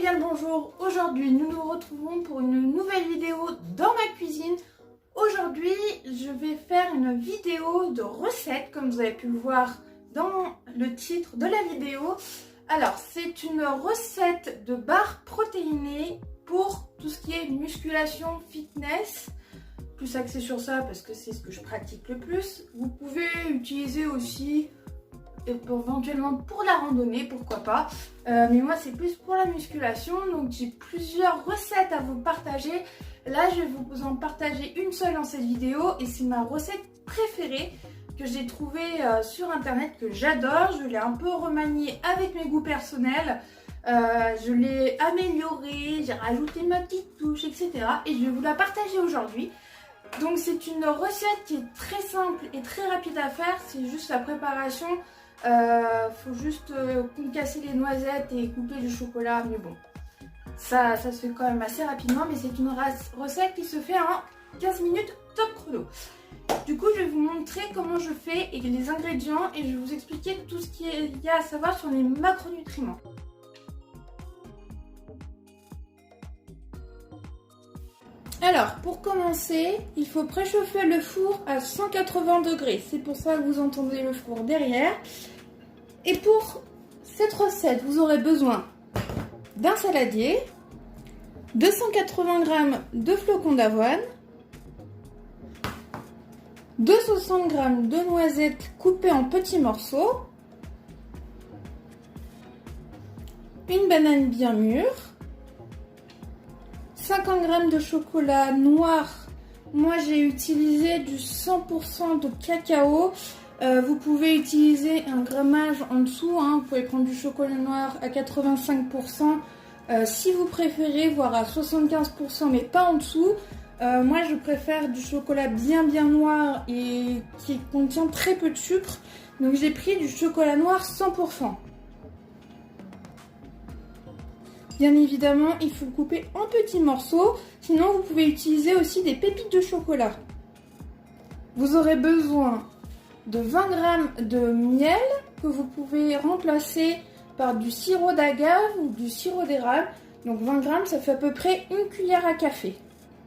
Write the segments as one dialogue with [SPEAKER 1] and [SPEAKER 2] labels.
[SPEAKER 1] bien le bonjour. Aujourd'hui nous nous retrouvons pour une nouvelle vidéo dans ma cuisine. Aujourd'hui je vais faire une vidéo de recettes comme vous avez pu le voir dans le titre de la vidéo. Alors c'est une recette de barres protéinées pour tout ce qui est musculation, fitness. Plus axé sur ça parce que c'est ce que je pratique le plus. Vous pouvez utiliser aussi éventuellement pour la randonnée, pourquoi pas, mais moi c'est plus pour la musculation. Donc j'ai plusieurs recettes à vous partager. Là je vais vous en partager une seule dans cette vidéo et c'est ma recette préférée que j'ai trouvée sur internet, que j'adore. Je l'ai un peu remaniée avec mes goûts personnels, je l'ai améliorée, j'ai rajouté ma petite touche, etc. et je vais vous la partager aujourd'hui. Donc c'est une recette qui est très simple et très rapide à faire, c'est juste la préparation. Faut juste concasser les noisettes et couper le chocolat, mais bon, ça se fait quand même assez rapidement, mais c'est une recette qui se fait en 15 minutes top chrono. Du coup, je vais vous montrer comment je fais et les ingrédients et je vais vous expliquer tout ce qu'il y a à savoir sur les macronutriments. Alors, pour commencer, il faut préchauffer le four à 180 degrés. C'est pour ça que vous entendez le four derrière. Et pour cette recette, vous aurez besoin d'un saladier, 280 g de flocons d'avoine, 260 g de noisettes coupées en petits morceaux, une banane bien mûre, 50 g de chocolat noir. Moi j'ai utilisé du 100% de cacao. Vous pouvez utiliser un grammage en dessous, hein. Vous pouvez prendre du chocolat noir à 85% si vous préférez, voire à 75%, mais pas en dessous. Moi je préfère du chocolat bien noir et qui contient très peu de sucre. Donc j'ai pris du chocolat noir 100%. Bien évidemment, il faut le couper en petits morceaux, sinon vous pouvez utiliser aussi des pépites de chocolat. Vous aurez besoin de 20 g de miel que vous pouvez remplacer par du sirop d'agave ou du sirop d'érable. Donc 20 g, ça fait à peu près une cuillère à café.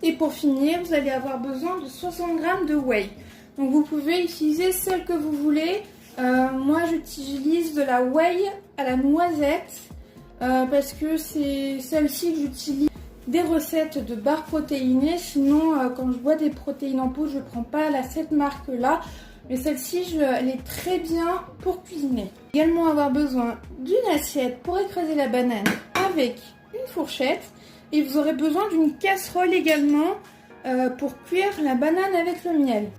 [SPEAKER 1] Et pour finir, vous allez avoir besoin de 60 g de whey. Donc vous pouvez utiliser celle que vous voulez. Moi, j'utilise de la whey à la noisette. Parce que c'est celle-ci que j'utilise des recettes de barres protéinées. Sinon quand je bois des protéines en poudre, je ne prends pas cette marque là, mais celle-ci elle est très bien pour cuisiner. Également avoir besoin d'une assiette pour écraser la banane avec une fourchette, et vous aurez besoin d'une casserole également pour cuire la banane avec le miel.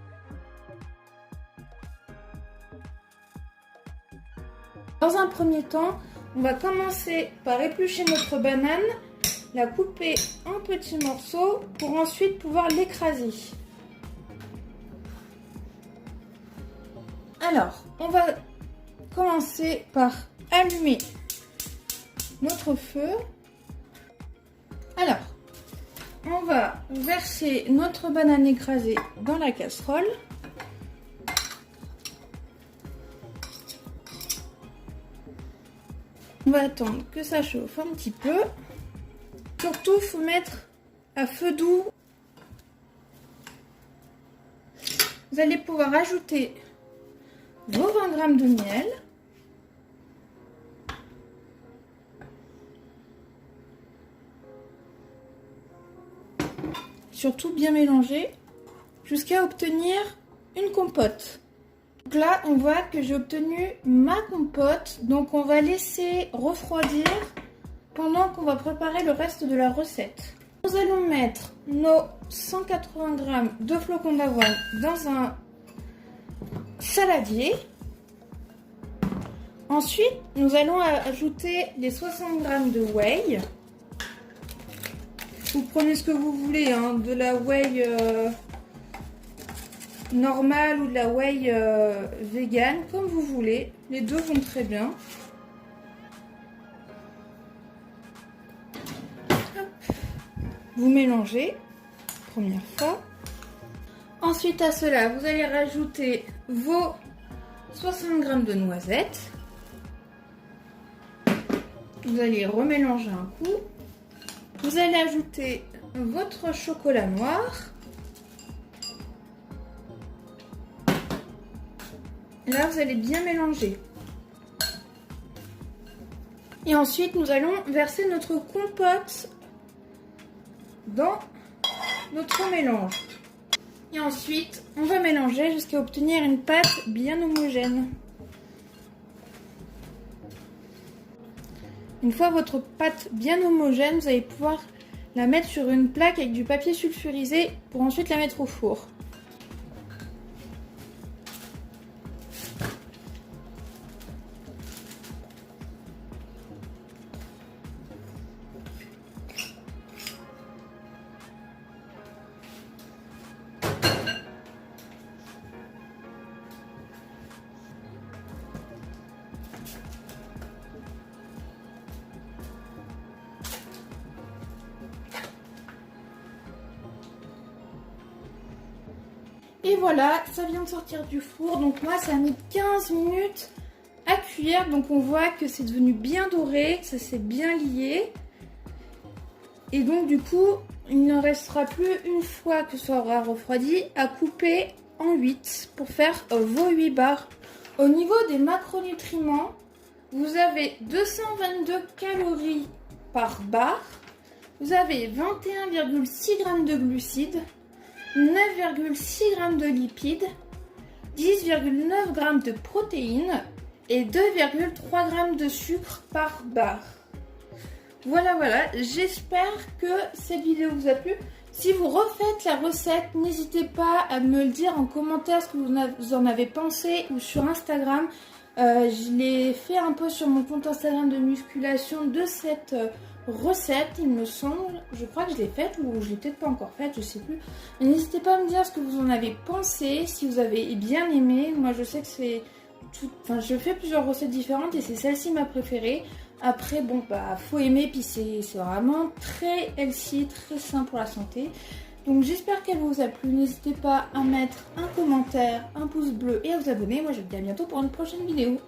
[SPEAKER 1] Dans un premier temps, on va commencer par éplucher notre banane, la couper en petits morceaux pour ensuite pouvoir l'écraser. Alors, on va commencer par allumer notre feu. Alors, on va verser notre banane écrasée dans la casserole. On va attendre que ça chauffe un petit peu. Surtout, il faut mettre à feu doux. Vous allez pouvoir ajouter vos 20 g de miel. Surtout bien mélanger jusqu'à obtenir une compote. Donc là, on voit que j'ai obtenu ma compote. Donc on va laisser refroidir pendant qu'on va préparer le reste de la recette. Nous allons mettre nos 180 g de flocons d'avoine dans un saladier. Ensuite, nous allons ajouter les 60 g de whey. Vous prenez ce que vous voulez, hein, de la whey normale ou de la whey vegan, comme vous voulez. Les deux vont très bien. Vous mélangez, première fois. Ensuite à cela, vous allez rajouter vos 60 g de noisettes. Vous allez remélanger un coup. Vous allez ajouter votre chocolat noir. Là, vous allez bien mélanger. Et ensuite, nous allons verser notre compote dans notre mélange. Et ensuite, on va mélanger jusqu'à obtenir une pâte bien homogène. Une fois votre pâte bien homogène, vous allez pouvoir la mettre sur une plaque avec du papier sulfurisé pour ensuite la mettre au four. Et voilà, ça vient de sortir du four. Donc moi, ça a mis 15 minutes à cuire. Donc on voit que c'est devenu bien doré, que ça s'est bien lié. Et donc du coup, il ne restera plus, une fois que ça aura refroidi, à couper en 8 pour faire vos 8 barres. Au niveau des macronutriments, vous avez 222 calories par barre. Vous avez 21,6 g de glucides, 9,6 g de lipides, 10,9 g de protéines et 2,3 g de sucre par barre. Voilà, j'espère que cette vidéo vous a plu. Si vous refaites la recette, n'hésitez pas à me le dire en commentaire ce que vous en avez pensé ou sur Instagram. Je l'ai fait un peu sur mon compte Instagram de musculation de cette recette, il me semble. Je crois que je l'ai faite ou je l'ai peut-être pas encore faite, je sais plus. Mais n'hésitez pas à me dire ce que vous en avez pensé, si vous avez bien aimé. Moi je sais que c'est tout... Enfin, je fais plusieurs recettes différentes et c'est celle-ci ma préférée. Après, bon, bah, faut aimer, puis c'est vraiment très healthy, très sain pour la santé. Donc j'espère qu'elle vous a plu. N'hésitez pas à mettre un commentaire, un pouce bleu et à vous abonner. Moi je vous dis à bientôt pour une prochaine vidéo.